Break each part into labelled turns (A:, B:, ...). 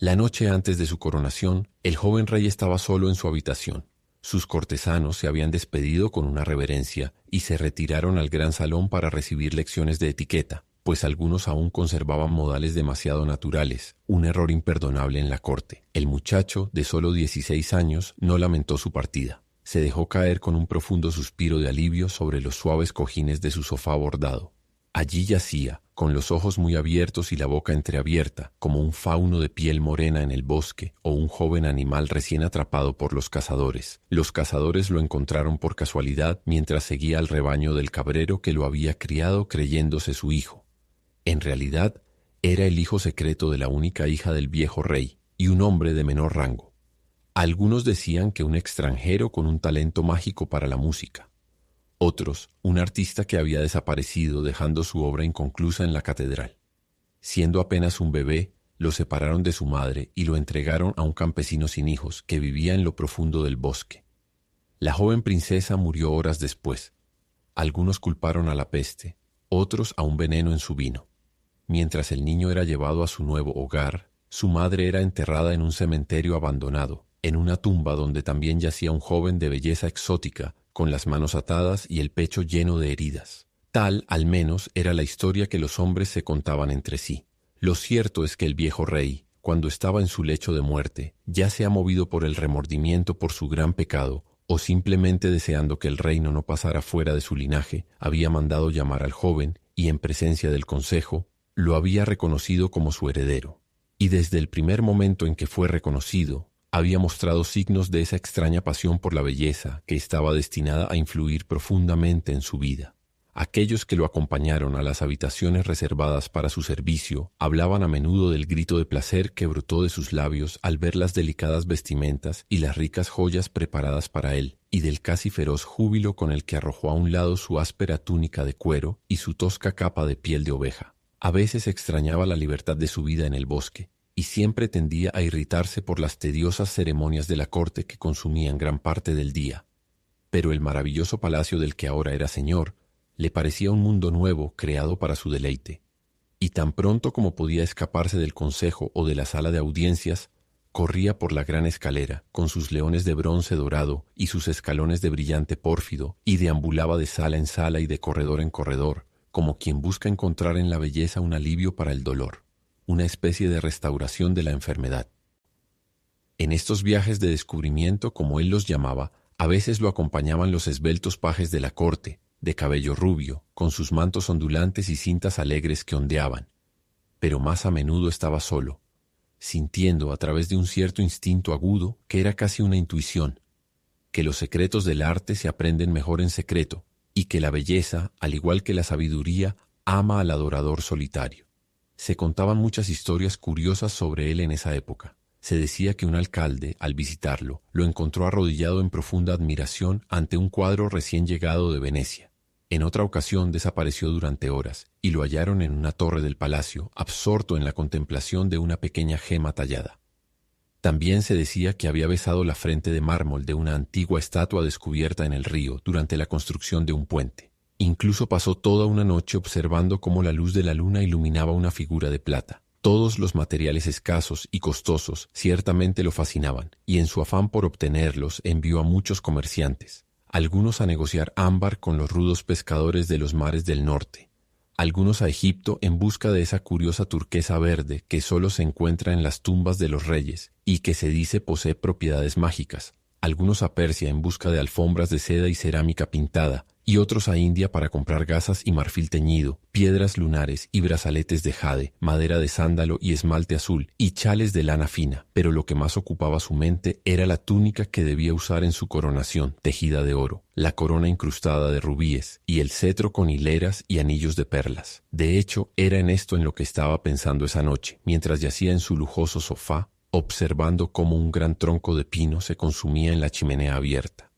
A: La noche antes de su coronación, el joven rey estaba solo en su habitación. Sus cortesanos se habían despedido con una reverencia y se retiraron al gran salón para recibir lecciones de etiqueta, pues algunos aún conservaban modales demasiado naturales, un error imperdonable en la corte. El muchacho, de solo 16 años, no lamentó su partida. Se dejó caer con un profundo suspiro de alivio sobre los suaves cojines de su sofá bordado. Allí yacía, con los ojos muy abiertos y la boca entreabierta, como un fauno de piel morena en el bosque o un joven animal recién atrapado por los cazadores. Los cazadores lo encontraron por casualidad mientras seguía al rebaño del cabrero que lo había criado creyéndose su hijo. En realidad, era el hijo secreto de la única hija del viejo rey y un hombre de menor rango. Algunos decían que un extranjero con un talento mágico para la música. Otros, un artista que había desaparecido dejando su obra inconclusa en la catedral. Siendo apenas un bebé, lo separaron de su madre y lo entregaron a un campesino sin hijos que vivía en lo profundo del bosque. La joven princesa murió horas después. Algunos culparon a la peste, otros a un veneno en su vino. Mientras el niño era llevado a su nuevo hogar, su madre era enterrada en un cementerio abandonado, en una tumba donde también yacía un joven de belleza exótica, con las manos atadas y el pecho lleno de heridas. Tal, al menos, era la historia que los hombres se contaban entre sí. Lo cierto es que el viejo rey, cuando estaba en su lecho de muerte, ya sea movido por el remordimiento por su gran pecado, o simplemente deseando que el reino no pasara fuera de su linaje, había mandado llamar al joven y, en presencia del consejo, lo había reconocido como su heredero. Y desde el primer momento en que fue reconocido, había mostrado signos de esa extraña pasión por la belleza que estaba destinada a influir profundamente en su vida. Aquellos que lo acompañaron a las habitaciones reservadas para su servicio hablaban a menudo del grito de placer que brotó de sus labios al ver las delicadas vestimentas y las ricas joyas preparadas para él, y del casi feroz júbilo con el que arrojó a un lado su áspera túnica de cuero y su tosca capa de piel de oveja. A veces extrañaba la libertad de su vida en el bosque, y siempre tendía a irritarse por las tediosas ceremonias de la corte que consumían gran parte del día. Pero el maravilloso palacio del que ahora era señor le parecía un mundo nuevo creado para su deleite, y tan pronto como podía escaparse del consejo o de la sala de audiencias, corría por la gran escalera con sus leones de bronce dorado y sus escalones de brillante pórfido, y deambulaba de sala en sala y de corredor en corredor, como quien busca encontrar en la belleza un alivio para el dolor, una especie de restauración de la enfermedad. En estos viajes de descubrimiento, como él los llamaba, a veces lo acompañaban los esbeltos pajes de la corte, de cabello rubio, con sus mantos ondulantes y cintas alegres que ondeaban. Pero más a menudo estaba solo, sintiendo a través de un cierto instinto agudo, que era casi una intuición, que los secretos del arte se aprenden mejor en secreto, y que la belleza, al igual que la sabiduría, ama al adorador solitario. Se contaban muchas historias curiosas sobre él en esa época. Se decía que un alcalde, al visitarlo, lo encontró arrodillado en profunda admiración ante un cuadro recién llegado de Venecia. En otra ocasión desapareció durante horas, y lo hallaron en una torre del palacio, absorto en la contemplación de una pequeña gema tallada. También se decía que había besado la frente de mármol de una antigua estatua descubierta en el río durante la construcción de un puente. Incluso pasó toda una noche observando cómo la luz de la luna iluminaba una figura de plata. Todos los materiales escasos y costosos ciertamente lo fascinaban, y en su afán por obtenerlos envió a muchos comerciantes, algunos a negociar ámbar con los rudos pescadores de los mares del norte, algunos a Egipto en busca de esa curiosa turquesa verde que solo se encuentra en las tumbas de los reyes y que se dice posee propiedades mágicas, algunos a Persia en busca de alfombras de seda y cerámica pintada, y otros a India para comprar gasas y marfil teñido, piedras lunares y brazaletes de jade, madera de sándalo y esmalte azul, y chales de lana fina. Pero lo que más ocupaba su mente era la túnica que debía usar en su coronación, tejida de oro, la corona incrustada de rubíes, y el cetro con hileras y anillos de perlas. De hecho, era en esto en lo que estaba pensando esa noche, mientras yacía en su lujoso sofá, observando cómo un gran tronco de pino se consumía en la chimenea abierta.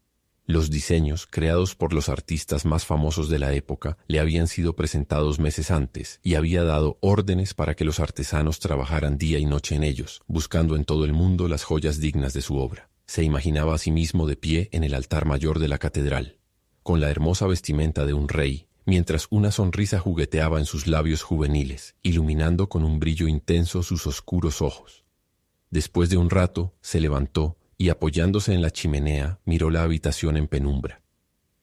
A: Los diseños, creados por los artistas más famosos de la época, le habían sido presentados meses antes y había dado órdenes para que los artesanos trabajaran día y noche en ellos, buscando en todo el mundo las joyas dignas de su obra. Se imaginaba a sí mismo de pie en el altar mayor de la catedral, con la hermosa vestimenta de un rey, mientras una sonrisa jugueteaba en sus labios juveniles, iluminando con un brillo intenso sus oscuros ojos. Después de un rato, se levantó y, apoyándose en la chimenea, miró la habitación en penumbra.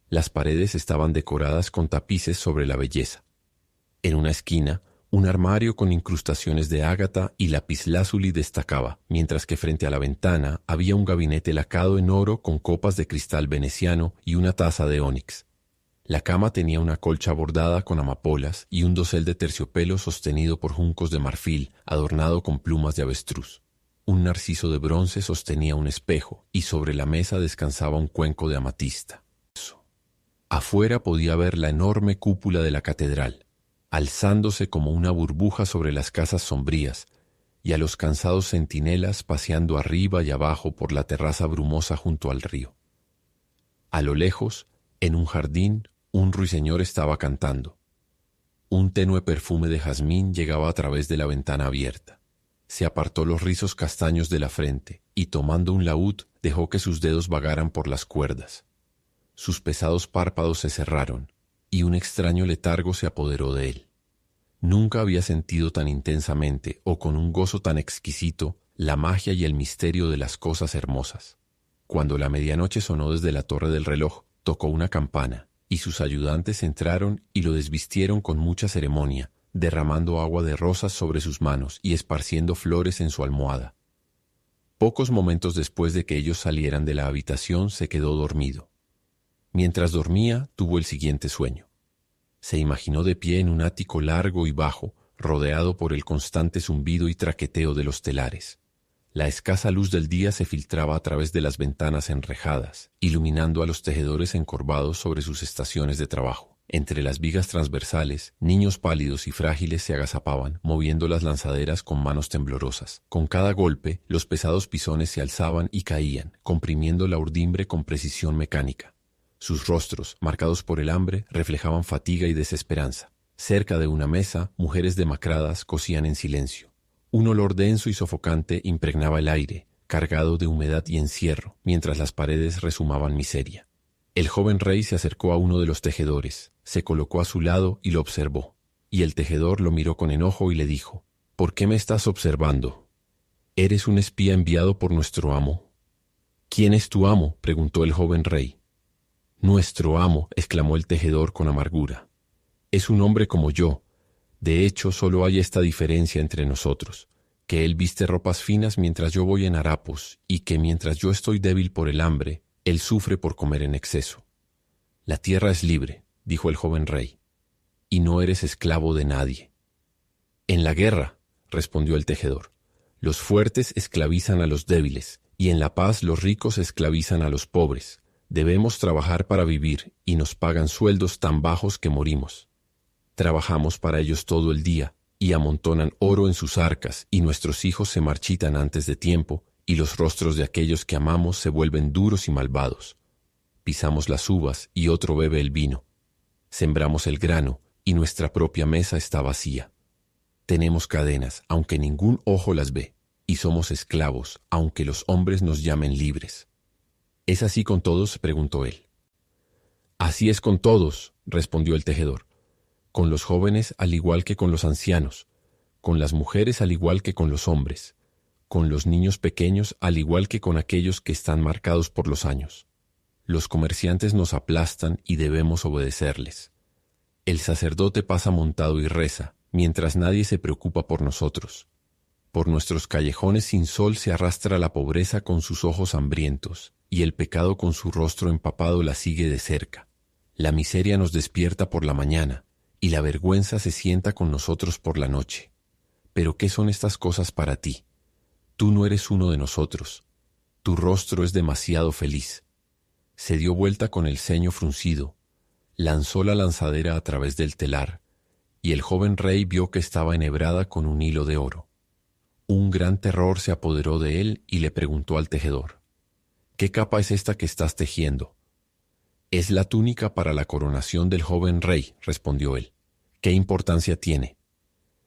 A: Las paredes estaban decoradas con tapices sobre la belleza. En una esquina, un armario con incrustaciones de ágata y lapislázuli destacaba, mientras que frente a la ventana había un gabinete lacado en oro con copas de cristal veneciano y una taza de ónix. La cama tenía una colcha bordada con amapolas y un dosel de terciopelo sostenido por juncos de marfil, adornado con plumas de avestruz. Un narciso de bronce sostenía un espejo y sobre la mesa descansaba un cuenco de amatista. Afuera podía ver la enorme cúpula de la catedral, alzándose como una burbuja sobre las casas sombrías, y a los cansados centinelas paseando arriba y abajo por la terraza brumosa junto al río. A lo lejos, en un jardín, un ruiseñor estaba cantando. Un tenue perfume de jazmín llegaba a través de la ventana abierta. Se apartó los rizos castaños de la frente y, tomando un laúd, dejó que sus dedos vagaran por las cuerdas. Sus pesados párpados se cerraron y un extraño letargo se apoderó de él. Nunca había sentido tan intensamente o con un gozo tan exquisito la magia y el misterio de las cosas hermosas. Cuando la medianoche sonó desde la torre del reloj, tocó una campana y sus ayudantes entraron y lo desvistieron con mucha ceremonia, derramando agua de rosas sobre sus manos y esparciendo flores en su almohada. Pocos momentos después de que ellos salieran de la habitación, se quedó dormido. Mientras dormía, tuvo el siguiente sueño. Se imaginó de pie en un ático largo y bajo, rodeado por el constante zumbido y traqueteo de los telares. La escasa luz del día se filtraba a través de las ventanas enrejadas, iluminando a los tejedores encorvados sobre sus estaciones de trabajo. Entre las vigas transversales, niños pálidos y frágiles se agazapaban, moviendo las lanzaderas con manos temblorosas. Con cada golpe, los pesados pisones se alzaban y caían, comprimiendo la urdimbre con precisión mecánica. Sus rostros, marcados por el hambre, reflejaban fatiga y desesperanza. Cerca de una mesa, mujeres demacradas cosían en silencio. Un olor denso y sofocante impregnaba el aire, cargado de humedad y encierro, mientras las paredes rezumaban miseria. El joven rey se acercó a uno de los tejedores, se colocó a su lado y lo observó. Y el tejedor lo miró con enojo y le dijo: «¿Por qué me estás observando? ¿Eres un espía enviado por nuestro amo?» «¿Quién es tu amo?», preguntó el joven rey. «Nuestro amo», exclamó el tejedor con amargura. «Es un hombre como yo. De hecho, solo hay esta diferencia entre nosotros, que él viste ropas finas mientras yo voy en harapos, y que mientras yo estoy débil por el hambre, él sufre por comer en exceso». «La tierra es libre», dijo el joven rey, «y no eres esclavo de nadie». «En la guerra», respondió el tejedor, «los fuertes esclavizan a los débiles, y en la paz los ricos esclavizan a los pobres. Debemos trabajar para vivir, y nos pagan sueldos tan bajos que morimos. Trabajamos para ellos todo el día, y amontonan oro en sus arcas, y nuestros hijos se marchitan antes de tiempo, y los rostros de aquellos que amamos se vuelven duros y malvados. Pisamos las uvas, y otro bebe el vino. Sembramos el grano, y nuestra propia mesa está vacía. Tenemos cadenas, aunque ningún ojo las ve, y somos esclavos, aunque los hombres nos llamen libres. ¿Es así con todos?, preguntó él. «Así es con todos», respondió el tejedor. «Con los jóvenes al igual que con los ancianos, con las mujeres al igual que con los hombres, con los niños pequeños al igual que con aquellos que están marcados por los años. Los comerciantes nos aplastan y debemos obedecerles. El sacerdote pasa montado y reza, mientras nadie se preocupa por nosotros. Por nuestros callejones sin sol se arrastra la pobreza con sus ojos hambrientos, y el pecado con su rostro empapado la sigue de cerca. La miseria nos despierta por la mañana, y la vergüenza se sienta con nosotros por la noche. Pero ¿qué son estas cosas para ti? Tú no eres uno de nosotros. Tu rostro es demasiado feliz». Se dio vuelta con el ceño fruncido, lanzó la lanzadera a través del telar, y el joven rey vio que estaba enhebrada con un hilo de oro. Un gran terror se apoderó de él y le preguntó al tejedor: «¿Qué capa es esta que estás tejiendo?». «Es la túnica para la coronación del joven rey», respondió él. «¿Qué importancia tiene?».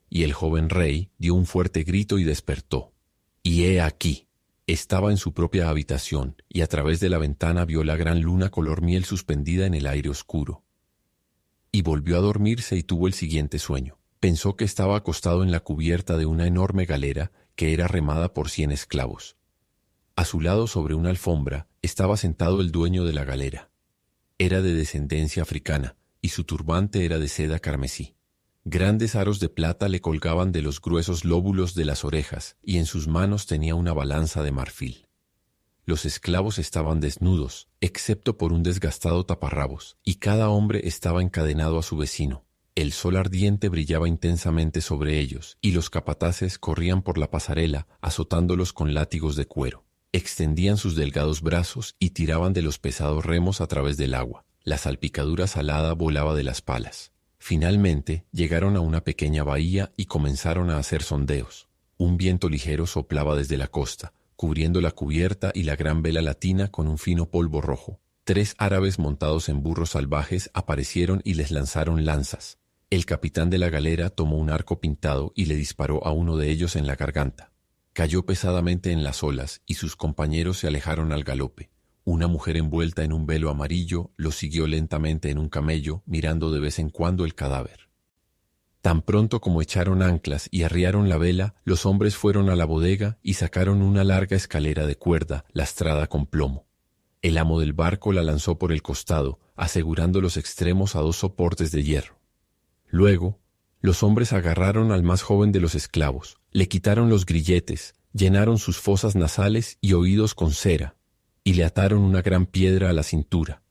A: Y el joven rey dio un fuerte grito y despertó. Y he aquí, estaba en su propia habitación, y a través de la ventana vio la gran luna color miel suspendida en el aire oscuro. Y volvió a dormirse y tuvo el siguiente sueño. Pensó que estaba acostado en la cubierta de una enorme galera que era remada por 100 esclavos. A su lado, sobre una alfombra, estaba sentado el dueño de la galera. Era de descendencia africana, y su turbante era de seda carmesí. Grandes aros de plata le colgaban de los gruesos lóbulos de las orejas, y en sus manos tenía una balanza de marfil. Los esclavos estaban desnudos, excepto por un desgastado taparrabos, y cada hombre estaba encadenado a su vecino. El sol ardiente brillaba intensamente sobre ellos, y los capataces corrían por la pasarela, azotándolos con látigos de cuero. Extendían sus delgados brazos y tiraban de los pesados remos a través del agua. La salpicadura salada volaba de las palas. Finalmente llegaron a una pequeña bahía y comenzaron a hacer sondeos. Un viento ligero soplaba desde la costa, cubriendo la cubierta y la gran vela latina con un fino polvo rojo. 3 árabes montados en burros salvajes aparecieron y les lanzaron lanzas. El capitán de la galera tomó un arco pintado y le disparó a uno de ellos en la garganta. Cayó pesadamente en las olas y sus compañeros se alejaron al galope. Una mujer envuelta en un velo amarillo lo siguió lentamente en un camello, mirando de vez en cuando el cadáver. Tan pronto como echaron anclas y arriaron la vela, los hombres fueron a la bodega y sacaron una larga escalera de cuerda lastrada con plomo. El amo del barco la lanzó por el costado, asegurando los extremos a 2 soportes de hierro. Luego, los hombres agarraron al más joven de los esclavos, le quitaron los grilletes, llenaron sus fosas nasales y oídos con cera, y le ataron una gran piedra a la cintura.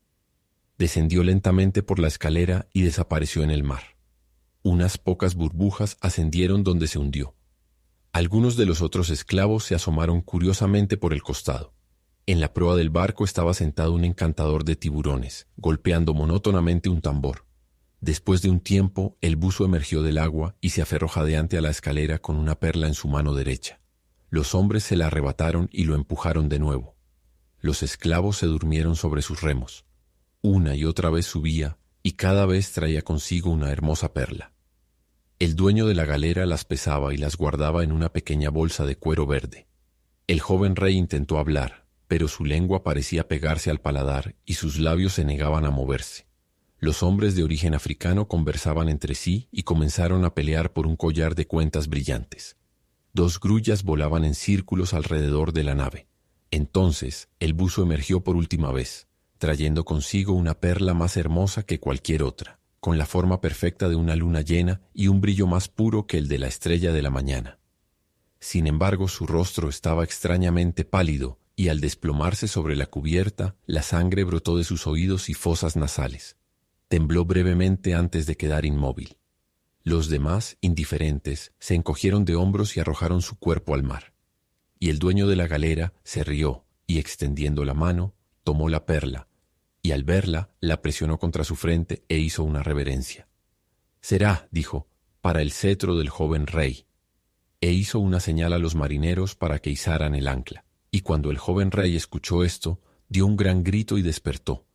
A: Descendió lentamente por la escalera y desapareció en el mar. Unas pocas burbujas ascendieron donde se hundió. Algunos de los otros esclavos se asomaron curiosamente por el costado. En la proa del barco estaba sentado un encantador de tiburones, golpeando monótonamente un tambor. Después de un tiempo, el buzo emergió del agua y se aferró jadeante a la escalera con una perla en su mano derecha. Los hombres se la arrebataron y lo empujaron de nuevo. Los esclavos se durmieron sobre sus remos. Una y otra vez subía, y cada vez traía consigo una hermosa perla. El dueño de la galera las pesaba y las guardaba en una pequeña bolsa de cuero verde. El joven rey intentó hablar, pero su lengua parecía pegarse al paladar y sus labios se negaban a moverse. Los hombres de origen africano conversaban entre sí y comenzaron a pelear por un collar de cuentas brillantes. 2 grullas volaban en círculos alrededor de la nave. Entonces el buzo emergió por última vez, trayendo consigo una perla más hermosa que cualquier otra, con la forma perfecta de una luna llena y un brillo más puro que el de la estrella de la mañana. Sin embargo, su rostro estaba extrañamente pálido y al desplomarse sobre la cubierta, la sangre brotó de sus oídos y fosas nasales. Tembló brevemente antes de quedar inmóvil. Los demás, indiferentes, se encogieron de hombros y arrojaron su cuerpo al mar. Y el dueño de la galera se rió y, extendiendo la mano, tomó la perla, y al verla la presionó contra su frente e hizo una reverencia. «Será», dijo, «para el cetro del joven rey». E hizo una señal a los marineros para que izaran el ancla. Y cuando el joven rey escuchó esto, dio un gran grito y despertó,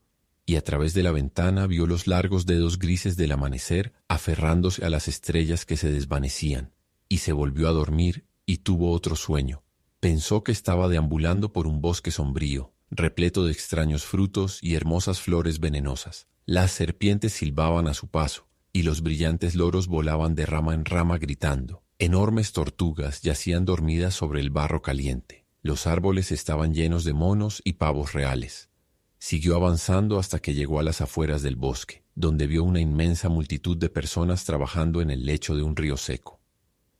A: y a través de la ventana vio los largos dedos grises del amanecer aferrándose a las estrellas que se desvanecían, y se volvió a dormir y tuvo otro sueño. Pensó que estaba deambulando por un bosque sombrío, repleto de extraños frutos y hermosas flores venenosas. Las serpientes silbaban a su paso, y los brillantes loros volaban de rama en rama gritando. Enormes tortugas yacían dormidas sobre el barro caliente. Los árboles estaban llenos de monos y pavos reales. Siguió avanzando hasta que llegó a las afueras del bosque, donde vio una inmensa multitud de personas trabajando en el lecho de un río seco.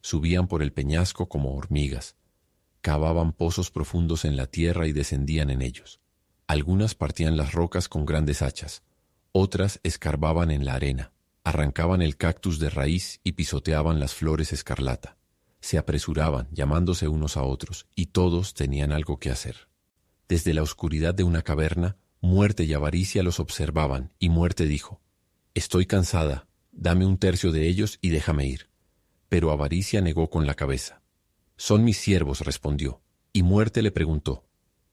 A: Subían por el peñasco como hormigas. Cavaban pozos profundos en la tierra y descendían en ellos. Algunas partían las rocas con grandes hachas, otras escarbaban en la arena, arrancaban el cactus de raíz y pisoteaban las flores escarlata. Se apresuraban, llamándose unos a otros, y todos tenían algo que hacer. Desde la oscuridad de una caverna, Muerte y Avaricia los observaban, y Muerte dijo: «Estoy cansada, dame 1/3 de ellos y déjame ir». Pero Avaricia negó con la cabeza. «Son mis siervos», respondió, y Muerte le preguntó: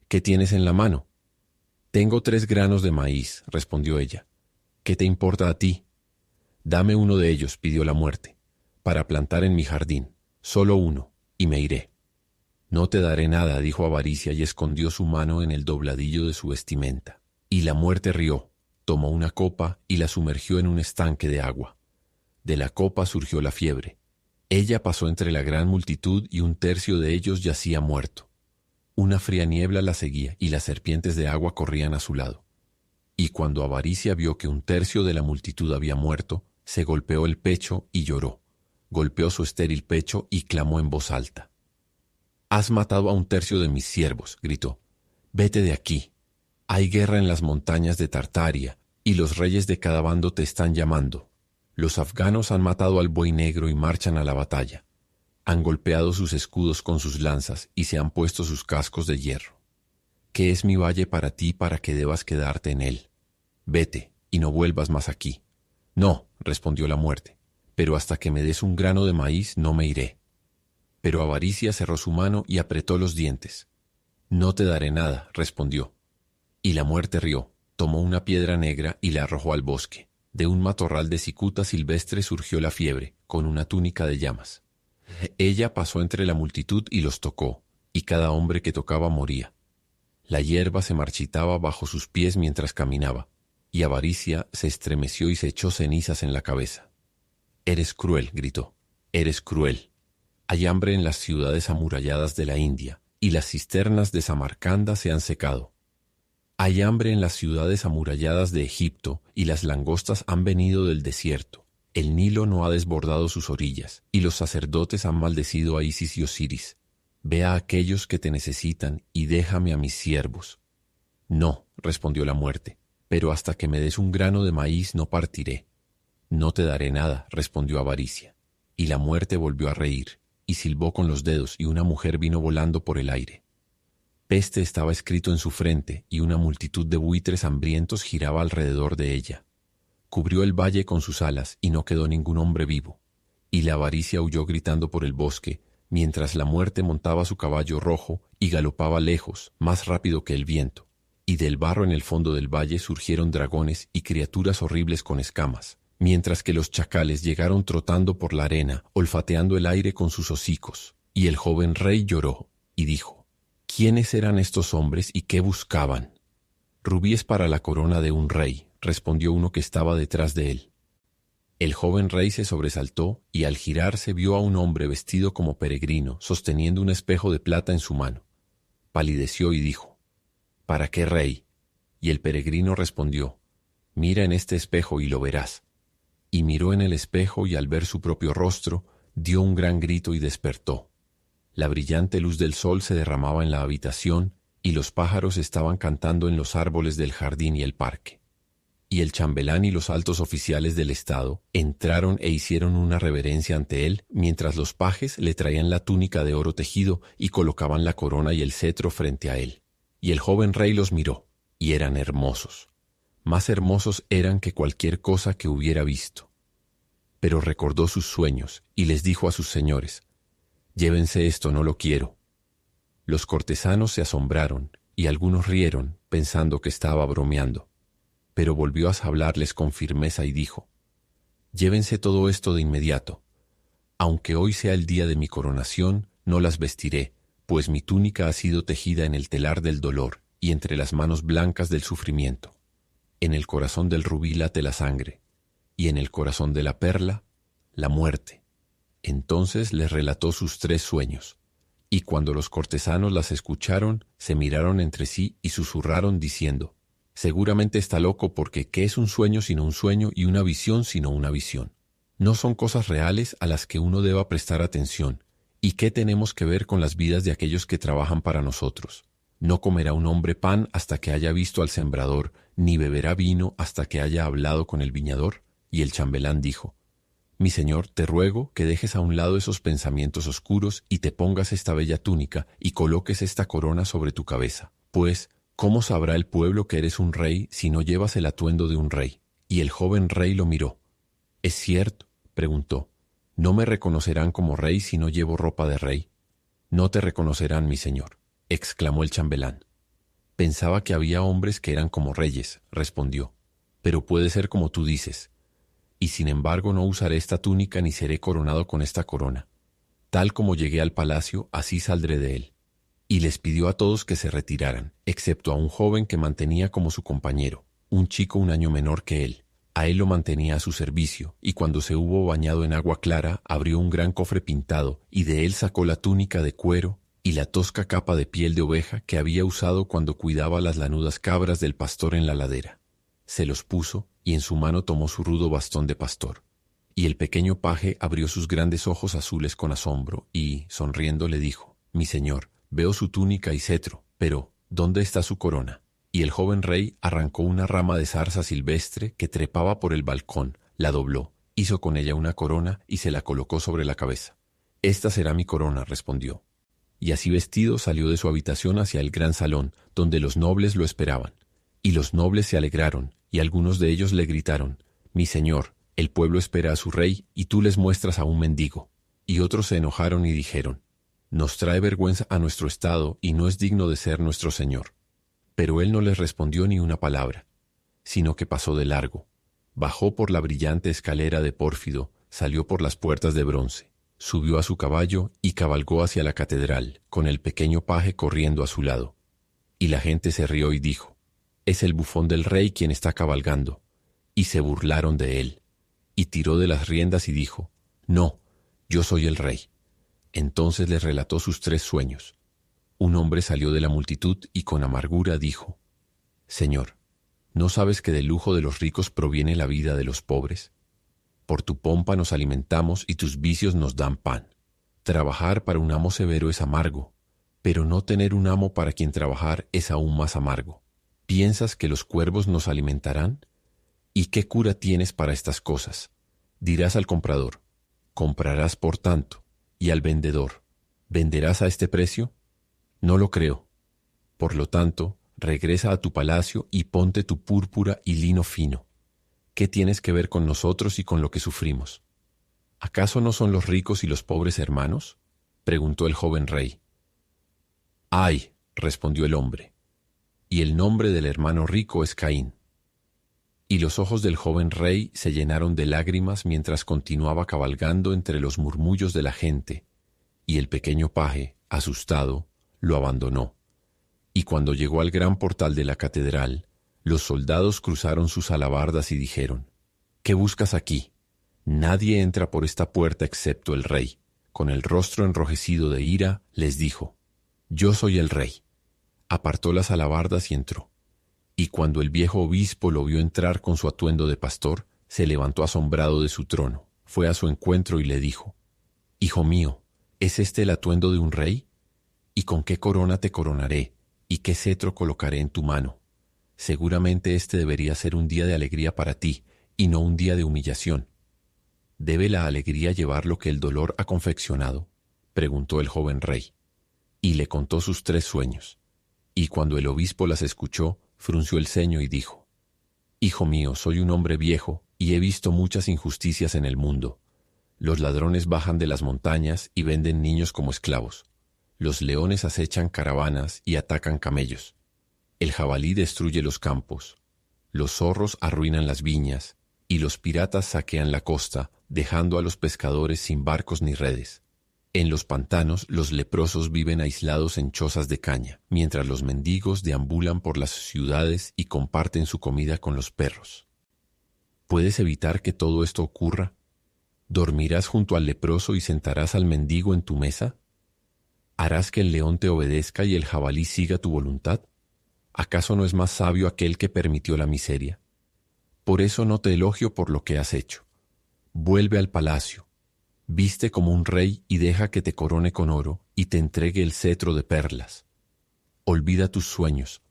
A: «¿Qué tienes en la mano?». «Tengo 3 granos de maíz», respondió ella. «¿Qué te importa a ti?». «Dame 1 de ellos», pidió la Muerte, «para plantar en mi jardín, solo 1, y me iré». «No te daré nada», dijo Avaricia, y escondió su mano en el dobladillo de su vestimenta. Y la Muerte rió, tomó una copa y la sumergió en un estanque de agua. De la copa surgió la fiebre. Ella pasó entre la gran multitud y un tercio de ellos yacía muerto. Una fría niebla la seguía y las serpientes de agua corrían a su lado. Y cuando Avaricia vio que un tercio de la multitud había muerto, se golpeó el pecho y lloró. Golpeó su estéril pecho y clamó en voz alta. «Has matado a un tercio de mis siervos», gritó. «Vete de aquí. Hay guerra en las montañas de Tartaria, y los reyes de cada bando te están llamando. Los afganos han matado al buey negro y marchan a la batalla. Han golpeado sus escudos con sus lanzas y se han puesto sus cascos de hierro. ¿Qué es mi valle para ti para que debas quedarte en él? Vete y no vuelvas más aquí». «No», respondió la muerte, «pero hasta que me des un grano de maíz no me iré». Pero Avaricia cerró su mano y apretó los dientes. «No te daré nada», respondió. Y la muerte rió, tomó una piedra negra y la arrojó al bosque. De un matorral de cicuta silvestre surgió la fiebre, con una túnica de llamas. Ella pasó entre la multitud y los tocó, y cada hombre que tocaba moría. La hierba se marchitaba bajo sus pies mientras caminaba, y Avaricia se estremeció y se echó cenizas en la cabeza. «Eres cruel», gritó, «eres cruel. Hay hambre en las ciudades amuralladas de la India, y las cisternas de Samarcanda se han secado. Hay hambre en las ciudades amuralladas de Egipto, y las langostas han venido del desierto. El Nilo no ha desbordado sus orillas, y los sacerdotes han maldecido a Isis y Osiris. Ve a aquellos que te necesitan y déjame a mis siervos». «No», respondió la muerte, «pero hasta que me des un grano de maíz no partiré». «No te daré nada», respondió Avaricia. Y la muerte volvió a reír, y silbó con los dedos, y una mujer vino volando por el aire. Peste estaba escrito en su frente, y una multitud de buitres hambrientos giraba alrededor de ella. Cubrió el valle con sus alas, y no quedó ningún hombre vivo. Y la Avaricia huyó gritando por el bosque, mientras la muerte montaba su caballo rojo y galopaba lejos, más rápido que el viento. Y del barro en el fondo del valle surgieron dragones y criaturas horribles con escamas, mientras que los chacales llegaron trotando por la arena, olfateando el aire con sus hocicos. Y el joven rey lloró, y dijo: «¿Quiénes eran estos hombres y qué buscaban?». «Rubíes para la corona de un rey», respondió uno que estaba detrás de él. El joven rey se sobresaltó y al girarse vio a un hombre vestido como peregrino, sosteniendo un espejo de plata en su mano. Palideció y dijo: «¿Para qué, rey?». Y el peregrino respondió: «Mira en este espejo y lo verás». Y miró en el espejo y al ver su propio rostro, dio un gran grito y despertó. La brillante luz del sol se derramaba en la habitación y los pájaros estaban cantando en los árboles del jardín y el parque. Y el chambelán y los altos oficiales del estado entraron e hicieron una reverencia ante él, mientras los pajes le traían la túnica de oro tejido y colocaban la corona y el cetro frente a él. Y el joven rey los miró, y eran hermosos. Más hermosos eran que cualquier cosa que hubiera visto. Pero recordó sus sueños y les dijo a sus señores: «Llévense esto, no lo quiero». Los cortesanos se asombraron y algunos rieron pensando que estaba bromeando. Pero volvió a hablarles con firmeza y dijo: «Llévense todo esto de inmediato. Aunque hoy sea el día de mi coronación, no las vestiré, pues mi túnica ha sido tejida en el telar del dolor y entre las manos blancas del sufrimiento. En el corazón del rubí late la sangre, y en el corazón de la perla, la muerte». Entonces les relató sus 3 sueños, y cuando los cortesanos las escucharon, se miraron entre sí y susurraron diciendo: «Seguramente está loco, porque ¿qué es un sueño sino un sueño y una visión sino una visión? No son cosas reales a las que uno deba prestar atención, y ¿qué tenemos que ver con las vidas de aquellos que trabajan para nosotros? No comerá un hombre pan hasta que haya visto al sembrador, ni beberá vino hasta que haya hablado con el viñador». Y el chambelán dijo: «Mi señor, te ruego que dejes a un lado esos pensamientos oscuros y te pongas esta bella túnica y coloques esta corona sobre tu cabeza, pues, ¿cómo sabrá el pueblo que eres un rey si no llevas el atuendo de un rey?». Y el joven rey lo miró. «¿Es cierto?», preguntó. «¿No me reconocerán como rey si no llevo ropa de rey?». «No te reconocerán, mi señor», exclamó el chambelán. «Pensaba que había hombres que eran como reyes», respondió, «pero puede ser como tú dices. Y sin embargo no usaré esta túnica ni seré coronado con esta corona. Tal como llegué al palacio, así saldré de él». Y les pidió a todos que se retiraran, excepto a un joven que mantenía como su compañero, un chico un año menor que él. A él lo mantenía a su servicio, y cuando se hubo bañado en agua clara, abrió un gran cofre pintado, y de él sacó la túnica de cuero y la tosca capa de piel de oveja que había usado cuando cuidaba las lanudas cabras del pastor en la ladera. Se los puso, y en su mano tomó su rudo bastón de pastor. Y el pequeño paje abrió sus grandes ojos azules con asombro, y, sonriendo, le dijo: «Mi señor, veo su túnica y cetro, pero ¿dónde está su corona?». Y el joven rey arrancó una rama de zarza silvestre que trepaba por el balcón, la dobló, hizo con ella una corona y se la colocó sobre la cabeza. «Esta será mi corona», respondió. Y así vestido salió de su habitación hacia el gran salón, donde los nobles lo esperaban. Y los nobles se alegraron, y algunos de ellos le gritaron: «Mi señor, el pueblo espera a su rey, y tú les muestras a un mendigo». Y otros se enojaron y dijeron: «Nos trae vergüenza a nuestro estado, y no es digno de ser nuestro señor». Pero él no les respondió ni una palabra, sino que pasó de largo. Bajó por la brillante escalera de pórfido, salió por las puertas de bronce, subió a su caballo y cabalgó hacia la catedral, con el pequeño paje corriendo a su lado. Y la gente se rió y dijo: «Es el bufón del rey quien está cabalgando». Y se burlaron de él. Y tiró de las riendas y dijo: «No, yo soy el rey». Entonces les relató sus 3 sueños. Un hombre salió de la multitud y con amargura dijo: «Señor, ¿no sabes que del lujo de los ricos proviene la vida de los pobres? Por tu pompa nos alimentamos y tus vicios nos dan pan. Trabajar para un amo severo es amargo, pero no tener un amo para quien trabajar es aún más amargo. ¿Piensas que los cuervos nos alimentarán? ¿Y qué cura tienes para estas cosas?». Dirás al comprador: «Comprarás por tanto», y al vendedor: «¿Venderás a este precio?». No lo creo. Por lo tanto, regresa a tu palacio y ponte tu púrpura y lino fino. ¿Qué tienes que ver con nosotros y con lo que sufrimos? ¿Acaso no son los ricos y los pobres hermanos?, preguntó el joven rey. «Ay», respondió el hombre, «y el nombre del hermano rico es Caín». Y los ojos del joven rey se llenaron de lágrimas mientras continuaba cabalgando entre los murmullos de la gente, y el pequeño paje, asustado, lo abandonó. Y cuando llegó al gran portal de la catedral, los soldados cruzaron sus alabardas y dijeron: «¿Qué buscas aquí? Nadie entra por esta puerta excepto el rey». Con el rostro enrojecido de ira, les dijo: «Yo soy el rey». Apartó las alabardas y entró. Y cuando el viejo obispo lo vio entrar con su atuendo de pastor, se levantó asombrado de su trono, fue a su encuentro y le dijo: «Hijo mío, ¿es este el atuendo de un rey? ¿Y con qué corona te coronaré? ¿Y qué cetro colocaré en tu mano? Seguramente este debería ser un día de alegría para ti, y no un día de humillación». «¿Debe la alegría llevar lo que el dolor ha confeccionado?», preguntó el joven rey. Y le contó sus 3 sueños. Y cuando el obispo las escuchó, frunció el ceño y dijo: «Hijo mío, soy un hombre viejo, y he visto muchas injusticias en el mundo. Los ladrones bajan de las montañas y venden niños como esclavos. Los leones acechan caravanas y atacan camellos. El jabalí destruye los campos. Los zorros arruinan las viñas, y los piratas saquean la costa, dejando a los pescadores sin barcos ni redes. En los pantanos los leprosos viven aislados en chozas de caña, mientras los mendigos deambulan por las ciudades y comparten su comida con los perros. ¿Puedes evitar que todo esto ocurra? ¿Dormirás junto al leproso y sentarás al mendigo en tu mesa? ¿Harás que el león te obedezca y el jabalí siga tu voluntad? ¿Acaso no es más sabio aquel que permitió la miseria? Por eso no te elogio por lo que has hecho. Vuelve al palacio, viste como un rey y deja que te corone con oro y te entregue el cetro de perlas. Olvida tus sueños.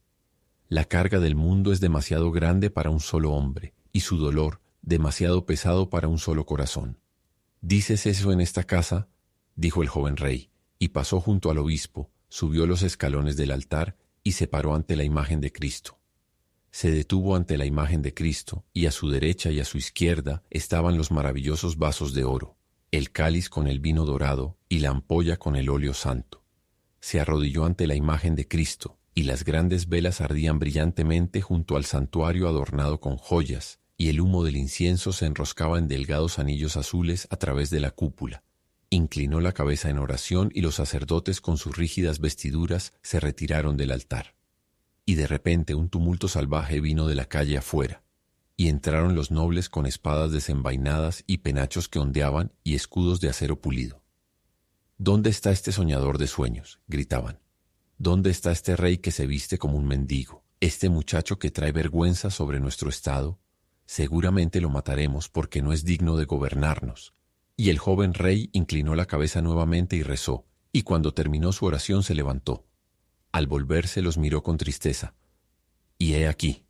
A: La carga del mundo es demasiado grande para un solo hombre, y su dolor demasiado pesado para un solo corazón. ¿Dices eso en esta casa?», dijo el joven rey, y pasó junto al obispo, subió los escalones del altar y se paró ante la imagen de Cristo. Se detuvo ante la imagen de Cristo, y a su derecha y a su izquierda estaban los maravillosos vasos de oro, el cáliz con el vino dorado y la ampolla con el óleo santo. Se arrodilló ante la imagen de Cristo, y las grandes velas ardían brillantemente junto al santuario adornado con joyas, y el humo del incienso se enroscaba en delgados anillos azules a través de la cúpula. Inclinó la cabeza en oración y los sacerdotes con sus rígidas vestiduras se retiraron del altar. Y de repente un tumulto salvaje vino de la calle afuera. Y entraron los nobles con espadas desenvainadas y penachos que ondeaban y escudos de acero pulido. ¿Dónde está este soñador de sueños?, gritaban. ¿Dónde está este rey que se viste como un mendigo? Este muchacho que trae vergüenza sobre nuestro estado. Seguramente lo mataremos porque no es digno de gobernarnos. Y el joven rey inclinó la cabeza nuevamente y rezó, y cuando terminó su oración se levantó. Al volverse los miró con tristeza. Y he aquí.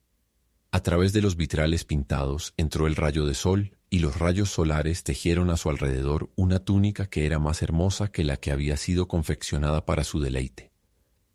A: A través de los vitrales pintados entró el rayo de sol, y los rayos solares tejieron a su alrededor una túnica que era más hermosa que la que había sido confeccionada para su deleite.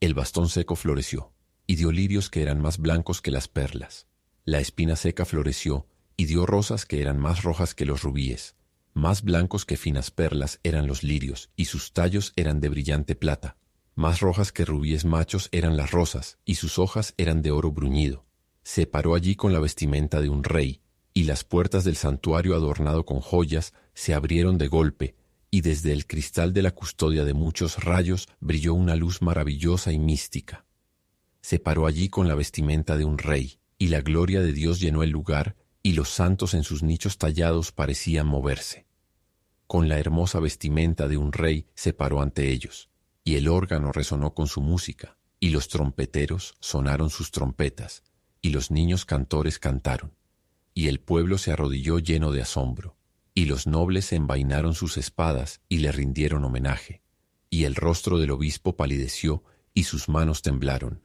A: El bastón seco floreció, y dio lirios que eran más blancos que las perlas. La espina seca floreció, y dio rosas que eran más rojas que los rubíes. Más blancos que finas perlas eran los lirios, y sus tallos eran de brillante plata. Más rojas que rubíes machos eran las rosas, y sus hojas eran de oro bruñido. Se paró allí con la vestimenta de un rey, y las puertas del santuario adornado con joyas se abrieron de golpe, y desde el cristal de la custodia de muchos rayos brilló una luz maravillosa y mística. Se paró allí con la vestimenta de un rey, y la gloria de Dios llenó el lugar, y los santos en sus nichos tallados parecían moverse. Con la hermosa vestimenta de un rey se paró ante ellos, y el órgano resonó con su música, y los trompeteros sonaron sus trompetas, y los niños cantores cantaron, y el pueblo se arrodilló lleno de asombro, y los nobles envainaron sus espadas y le rindieron homenaje, y el rostro del obispo palideció y sus manos temblaron.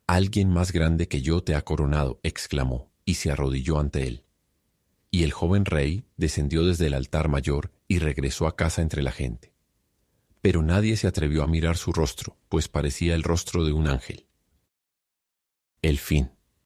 A: «Alguien más grande que yo te ha coronado», exclamó, y se arrodilló ante él. Y el joven rey descendió desde el altar mayor y regresó a casa entre la gente. Pero nadie se atrevió a mirar su rostro, pues parecía el rostro de un ángel. El fin.